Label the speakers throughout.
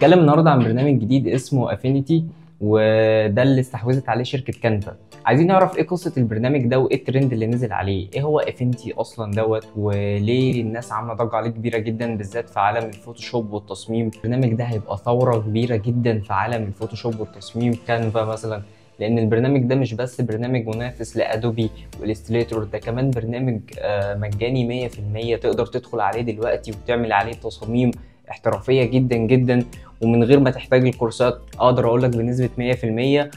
Speaker 1: هنتكلم النهارده عن برنامج جديد اسمه افينيتي، وده اللي استحوذت عليه شركه كانفا. عايزين نعرف ايه قصه البرنامج ده وايه الترند اللي نزل عليه، ايه هو افينيتي اصلا وليه الناس عامله ضجه عليه كبيره جدا بالذات في عالم الفوتوشوب والتصميم. البرنامج ده هيبقى ثوره كبيره جدا في عالم الفوتوشوب والتصميم كانفا مثلا، لان البرنامج ده مش بس برنامج منافس لادوبي والستريتور، ده كمان برنامج مجاني 100%. تقدر تدخل عليه دلوقتي وتعمل عليه تصاميم احترافيه جدا جدا ومن غير ما تحتاج الكورسات. اقدر اقول لك بنسبه 100%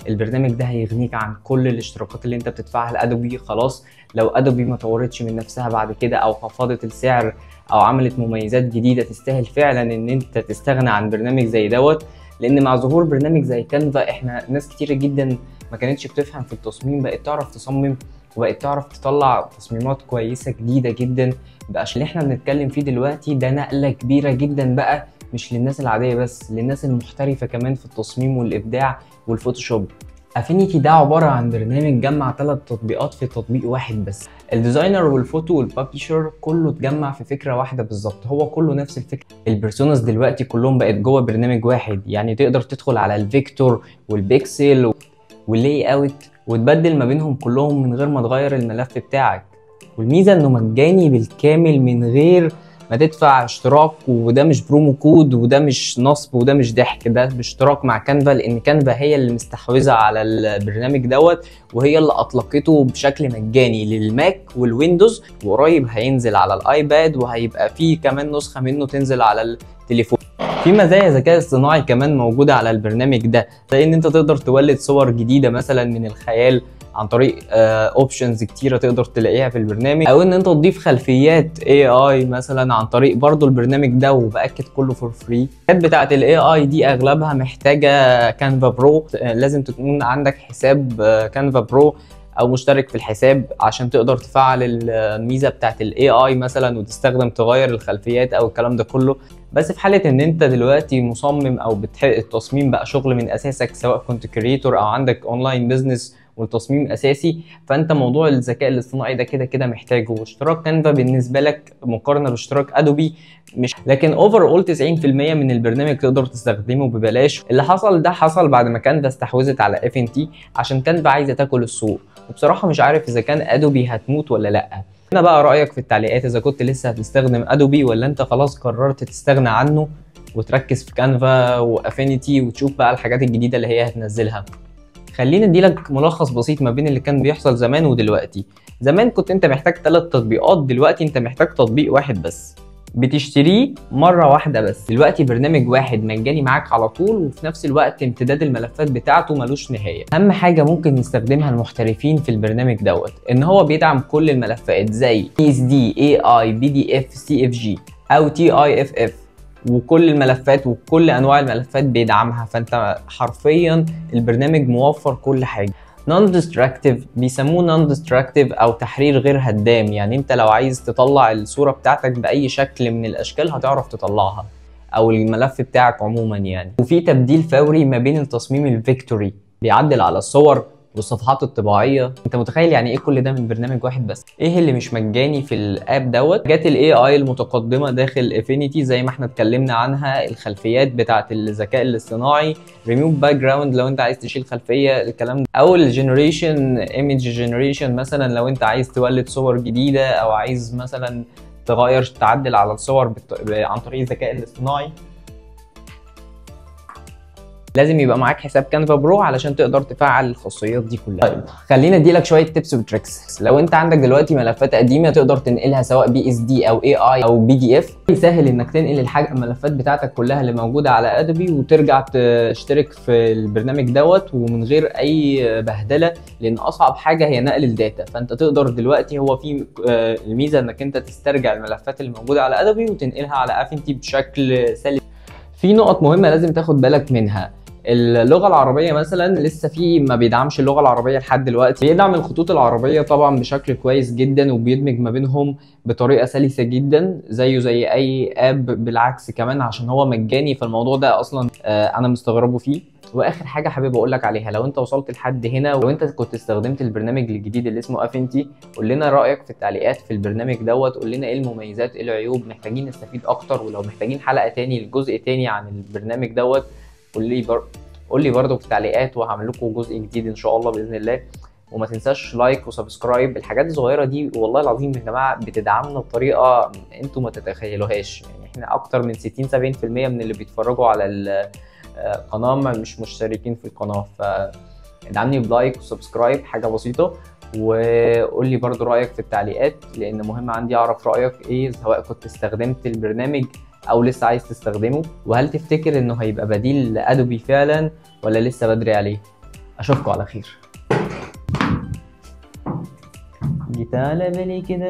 Speaker 1: البرنامج ده هيغنيك عن كل الاشتراكات اللي انت بتدفعها لادوبي. خلاص، لو ادوبي ما طورتش من نفسها بعد كده او خفضت السعر او عملت مميزات جديده، تستاهل فعلا ان انت تستغنى عن برنامج زي لان مع ظهور برنامج زي كانفا احنا ناس كتيره جدا ما كانتش بتفهم في التصميم بقت تعرف تصمم وبقت تعرف تطلع تصميمات كويسه جديده جدا. بقاش اللي احنا بنتكلم فيه دلوقتي ده نقله كبيره جدا بقى، مش للناس العاديه بس، للناس المحترفه كمان في التصميم والابداع والفوتوشوب. افينيتي ده عباره عن برنامج جمع 3 تطبيقات في تطبيق واحد بس. الديزاينر والفوتو والبابليشر كله اتجمع في فكره واحده بالظبط، هو كله نفس الفكره. البيرسوناز دلوقتي كلهم بقت جوه برنامج واحد، يعني تقدر تدخل على الفيكتور والبيكسل واللاي اوت وتبدل ما بينهم كلهم من غير ما تغير الملف بتاعك. والميزه انه مجاني بالكامل من غير ما تدفع اشتراك، وده مش برومو كود وده مش نصب وده مش ضحك، ده باشتراك مع كانفا، لان كانفا هي اللي مستحوذه على البرنامج وهي اللي اطلقته بشكل مجاني للماك والويندوز، وقريب هينزل على الايباد وهيبقى فيه كمان نسخه منه تنزل على التليفون. في مزايا ذكاء اصطناعي كمان موجوده على البرنامج ده، زي ان انت تقدر تولد صور جديده مثلا من الخيال عن طريق اوبشنز كتيره تقدر تلاقيها في البرنامج، او ان انت تضيف خلفيات AI مثلا عن طريق برضو البرنامج ده، وباكد كله فور فري. الحاجات بتاعه AI دي اغلبها محتاجه كانفا برو، لازم تكون عندك حساب كانفا برو او مشترك في الحساب عشان تقدر تفعل الميزه بتاعت AI مثلا وتستخدم تغير الخلفيات او الكلام ده كله. بس في حاله ان انت دلوقتي مصمم او بتحب التصميم بقى شغل من اساسك، سواء كنت كريتور او عندك اونلاين بيزنس والتصميم اساسي، فانت موضوع الذكاء الاصطناعي ده كده كده محتاجه. واشتراك كانفا بالنسبه لك مقارنه باشتراك ادوبي مش، لكن اوفر 90% من البرنامج تقدر تستخدمه ببلاش. اللي حصل ده حصل بعد ما كانفا استحوذت على افنتي، عشان كانفا عايزه تاكل السوق، وبصراحه مش عارف اذا كان ادوبي هتموت ولا لا. هنا بقى رايك في التعليقات، اذا كنت لسه هتستخدم ادوبي ولا انت خلاص قررت تستغنى عنه وتركز في كانفا وافينيتي وتشوف بقى الحاجات الجديده اللي هي هتنزلها. خليني اديلك ملخص بسيط ما بين اللي كان بيحصل زمان ودلوقتي. زمان كنت انت محتاج 3 تطبيقات، دلوقتي انت محتاج تطبيق واحد بس بتشتريه مرة واحدة بس. دلوقتي برنامج واحد مجاني معاك على طول، وفي نفس الوقت امتداد الملفات بتاعته ملوش نهاية. أهم حاجة ممكن يستخدمها المحترفين في البرنامج إن هو بيدعم كل الملفات زي PSD AI PDF CFG أو TIFF، وكل الملفات وكل انواع الملفات بيدعمها، فانت حرفيا البرنامج موفر كل حاجه. نون ديستراكتيف، بيسموه نون ديستراكتيف او تحرير غير هدام، يعني انت لو عايز تطلع الصوره بتاعتك باي شكل من الاشكال هتعرف تطلعها، او الملف بتاعك عموما يعني. وفي تبديل فوري ما بين التصميم الفيكتوري، بيعدل على الصور والصفحات الطباعيه. انت متخيل يعني ايه كل ده من برنامج واحد بس؟ ايه اللي مش مجاني في الاب جات الاي اي المتقدمه داخل افينيتي زي ما احنا اتكلمنا عنها، الخلفيات بتاعه الذكاء الاصطناعي، ريموف باك جراوند لو انت عايز تشيل خلفيه، الكلام ده، او الجنريشن ايمج جنريشن مثلا لو انت عايز تولد صور جديده او عايز مثلا تغير تعدل على الصور عن طريق الذكاء الاصطناعي. لازم يبقى معاك حساب كانفا برو علشان تقدر تفعل الخاصيات دي كلها. طيب خلينا اديلك شويه تيبس وتريكس. لو انت عندك دلوقتي ملفات قديمه تقدر تنقلها سواء PSD او AI او PDF، يسهل انك تنقل الملفات بتاعتك كلها اللي موجوده على ادوبي وترجع تشترك في البرنامج ومن غير اي بهدله، لان اصعب حاجه هي نقل الداتا. فانت تقدر دلوقتي، هو في الميزه انك انت تسترجع الملفات اللي موجوده على ادوبي وتنقلها على افينتي بشكل سلس. في نقط مهمه لازم تاخد بالك منها. اللغه العربيه مثلا لسه ما بيدعمش اللغه العربيه لحد دلوقتي، بيدعم الخطوط العربيه طبعا بشكل كويس جدا وبيدمج ما بينهم بطريقه سلسه جدا زيه زي اي اب، بالعكس كمان عشان هو مجاني، فالموضوع ده اصلا انا مستغربه فيه. واخر حاجه حابب اقول لك عليها، لو انت وصلت لحد هنا لو انت كنت استخدمت البرنامج الجديد اللي اسمه افنتي، قول لنا رايك في التعليقات في البرنامج دوت، قول لنا ايه المميزات ايه العيوب، محتاجين نستفيد اكتر، ولو محتاجين حلقه تاني لجزء تاني عن البرنامج دوت قول لي برضه في التعليقات، وهعمل لكم جزء جديد ان شاء الله باذن الله. وما تنساش لايك وسبسكرايب، الحاجات الصغيره دي والله العظيم يا جماعه بتدعمنا بطريقه انتوا ما تتخيلوهاش. يعني احنا اكتر من 60 70% من اللي بيتفرجوا على القناه مش مشتركين في القناه، فادعمني بلايك وسبسكرايب، حاجه بسيطه. وقول لي برضو رايك في التعليقات، لان مهم عندي اعرف رايك ايه، سواء كنت استخدمت البرنامج او لسه عايز تستخدمه، وهل تفتكر انه هيبقى بديل لادوبي فعلا ولا لسه بدري عليه. اشوفكم على خير. جيت على بالي كده.